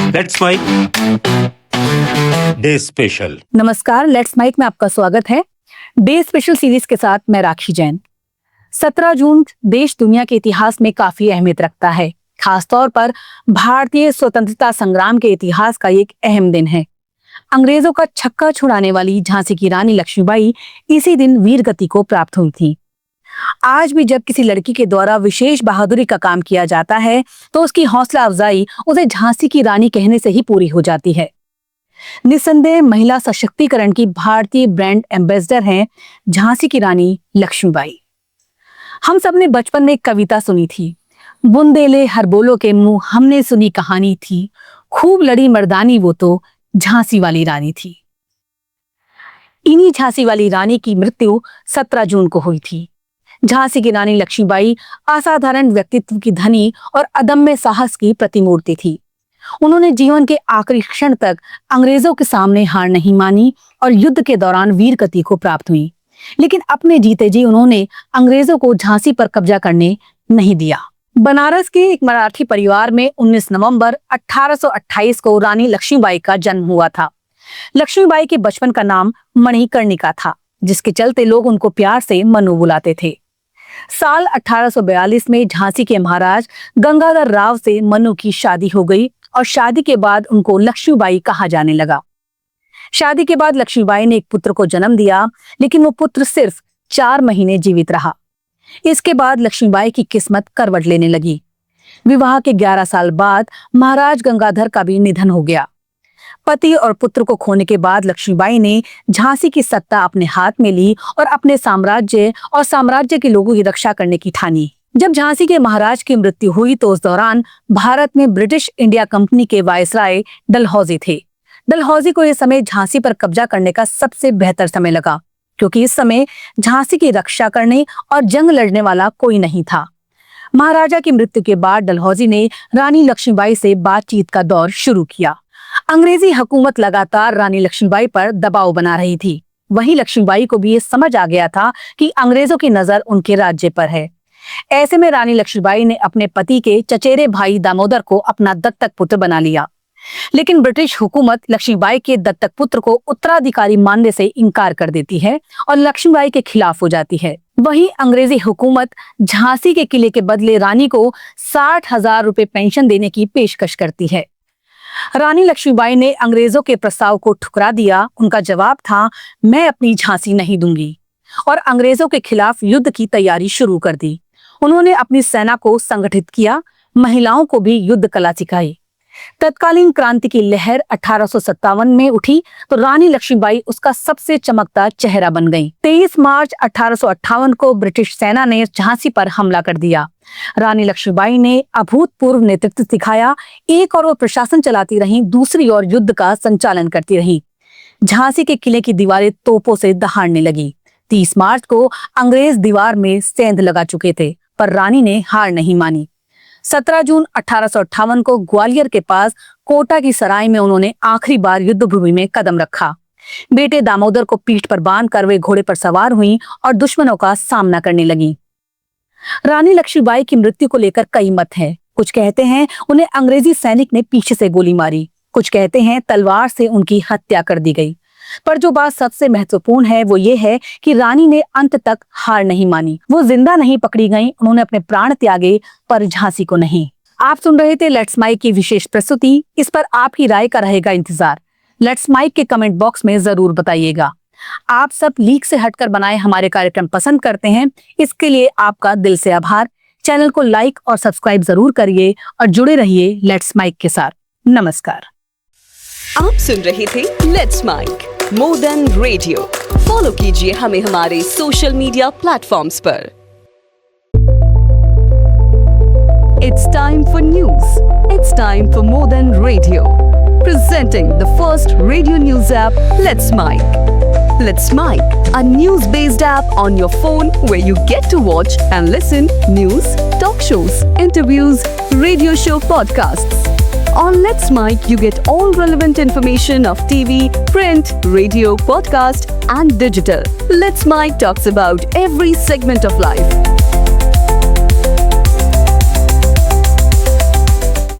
Let's mic day special. नमस्कार, let's mic में आपका स्वागत है। डे स्पेशल सीरीज के साथ मैं राखी जैन। 17 जून देश दुनिया के इतिहास में काफी अहमियत रखता है। खासतौर पर भारतीय स्वतंत्रता संग्राम के इतिहास का एक अहम दिन है। अंग्रेजों का छक्का छुड़ाने वाली झांसी की रानी लक्ष्मीबाई इसी दिन वीर गति को प्राप्त हुई थी। आज भी जब किसी लड़की के द्वारा विशेष बहादुरी का काम किया जाता है तो उसकी हौसला अफजाई उसे झांसी की रानी कहने से ही पूरी हो जाती है। निस्संदेह महिला सशक्तिकरण की भारतीय ब्रांड एम्बेसडर हैं झांसी की रानी लक्ष्मीबाई। हम सबने बचपन में एक कविता सुनी थी, बुंदेले हर बोलो के मुंह हमने सुनी कहानी थी, खूब लड़ी मर्दानी वो तो झांसी वाली रानी थी। इन्हीं झांसी वाली रानी की मृत्यु 17 जून को हुई थी। झांसी की रानी लक्ष्मीबाई असाधारण व्यक्तित्व की धनी और अदम्य साहस की प्रतिमूर्ति थी। उन्होंने जीवन के आखिरी क्षण तक अंग्रेजों के सामने हार नहीं मानी और युद्ध के दौरान वीर गति को प्राप्त हुई। लेकिन अपने जीते जी उन्होंने अंग्रेजों को झांसी पर कब्जा करने नहीं दिया। बनारस के एक मराठी परिवार में 19 नवंबर 1828 को रानी लक्ष्मीबाई का जन्म हुआ था। लक्ष्मीबाई के बचपन का नाम मणिकर्णिका था, जिसके चलते लोग उनको प्यार से मनु बुलाते थे। साल 1842 में झांसी के महाराज गंगाधर राव से मनु की शादी हो गई और शादी के बाद उनको लक्ष्मीबाई कहा जाने लगा। शादी के बाद लक्ष्मीबाई ने एक पुत्र को जन्म दिया, लेकिन वो पुत्र सिर्फ 4 महीने जीवित रहा। इसके बाद लक्ष्मीबाई की किस्मत करवट लेने लगी। विवाह के 11 साल बाद महाराज गंगाधर का भी निधन हो गया। पति और पुत्र को खोने के बाद लक्ष्मीबाई ने झांसी की सत्ता अपने हाथ में ली और अपने साम्राज्य के लोगों की रक्षा करने की ठानी। जब झांसी के महाराज की मृत्यु हुई तो उस दौरान भारत में ब्रिटिश इंडिया कंपनी के वायसराय डलहौजी थे। डलहौजी को यह समय झांसी पर कब्जा करने का सबसे बेहतर समय लगा, क्योंकि इस समय झांसी की रक्षा करने और जंग लड़ने वाला कोई नहीं था। महाराजा की मृत्यु के बाद डलहौजी ने रानी लक्ष्मीबाई से बातचीत का दौर शुरू किया। अंग्रेजी हुकूमत लगातार रानी लक्ष्मीबाई पर दबाव बना रही थी। वहीं लक्ष्मीबाई को भी ये समझ आ गया था कि अंग्रेजों की नजर उनके राज्य पर है। ऐसे में रानी लक्ष्मीबाई ने अपने पति के चचेरे भाई दामोदर को अपना दत्तक पुत्र बना लिया। लेकिन ब्रिटिश हुकूमत लक्ष्मीबाई के दत्तक पुत्र को उत्तराधिकारी मानने से इनकार कर देती है और लक्ष्मीबाई के खिलाफ हो जाती है। वहीं अंग्रेजी हुकूमत झांसी के किले के बदले रानी को 60,000 रुपए पेंशन देने की पेशकश करती है। रानी लक्ष्मीबाई ने अंग्रेजों के प्रस्ताव को ठुकरा दिया। उनका जवाब था, मैं अपनी झांसी नहीं दूंगी, और अंग्रेजों के खिलाफ युद्ध की तैयारी शुरू कर दी। उन्होंने अपनी सेना को संगठित किया, महिलाओं को भी युद्ध कला सिखाई। तत्कालीन क्रांति की लहर 1857 में उठी तो रानी लक्ष्मीबाई उसका सबसे चमकता चेहरा बन गई। 23 मार्च 1858 को ब्रिटिश सेना ने झांसी पर हमला कर दिया। रानी लक्ष्मीबाई ने अभूतपूर्व नेतृत्व दिखाया। एक और वो प्रशासन चलाती रही, दूसरी ओर युद्ध का संचालन करती रही। झांसी के किले की दीवारें तोपों से दहाड़ने लगी। 30 मार्च को अंग्रेज दीवार में सेंध लगा चुके थे, पर रानी ने हार नहीं मानी। 17 जून 1858 को ग्वालियर के पास कोटा की सराय में उन्होंने आखिरी बार युद्ध भूमि में कदम रखा। बेटे दामोदर को पीठ पर बांधकर वे घोड़े पर सवार हुई और दुश्मनों का सामना करने लगी। रानी लक्ष्मीबाई की मृत्यु को लेकर कई मत हैं। कुछ कहते हैं उन्हें अंग्रेजी सैनिक ने पीछे से गोली मारी, कुछ कहते हैं तलवार से उनकी हत्या कर दी गई। पर जो बात सबसे महत्वपूर्ण है वो ये है कि रानी ने अंत तक हार नहीं मानी। वो जिंदा नहीं पकड़ी गईं, उन्होंने अपने प्राण त्यागे, पर झांसी को नहीं। आप सुन रहे थे लेट्स माइक की विशेष प्रस्तुति। इस पर आपकी राय का रहेगा इंतजार। लेट्स माइक के कमेंट बॉक्स में जरूर बताइएगा। आप सब लीक से हटकर बनाए हमारे कार्यक्रम पसंद करते हैं, इसके लिए आपका दिल से आभार। चैनल को लाइक और सब्सक्राइब जरूर करिए और जुड़े रहिए लेट्स माइक के साथ। नमस्कार। आप सुन रहे थे let's mic more than radio. Follow कीजिए हमें हमारे सोशल मीडिया प्लेटफॉर्म्स पर। It's time for news. It's time for more than radio. Presenting the first radio news app, Let's Mic. Let's Mic, a news-based app on your phone where you get to watch and listen news, talk shows, interviews, radio show podcasts. On Let's Mic, you get all relevant information of TV, print, radio, podcast, and digital. Let's Mic talks about every segment of life.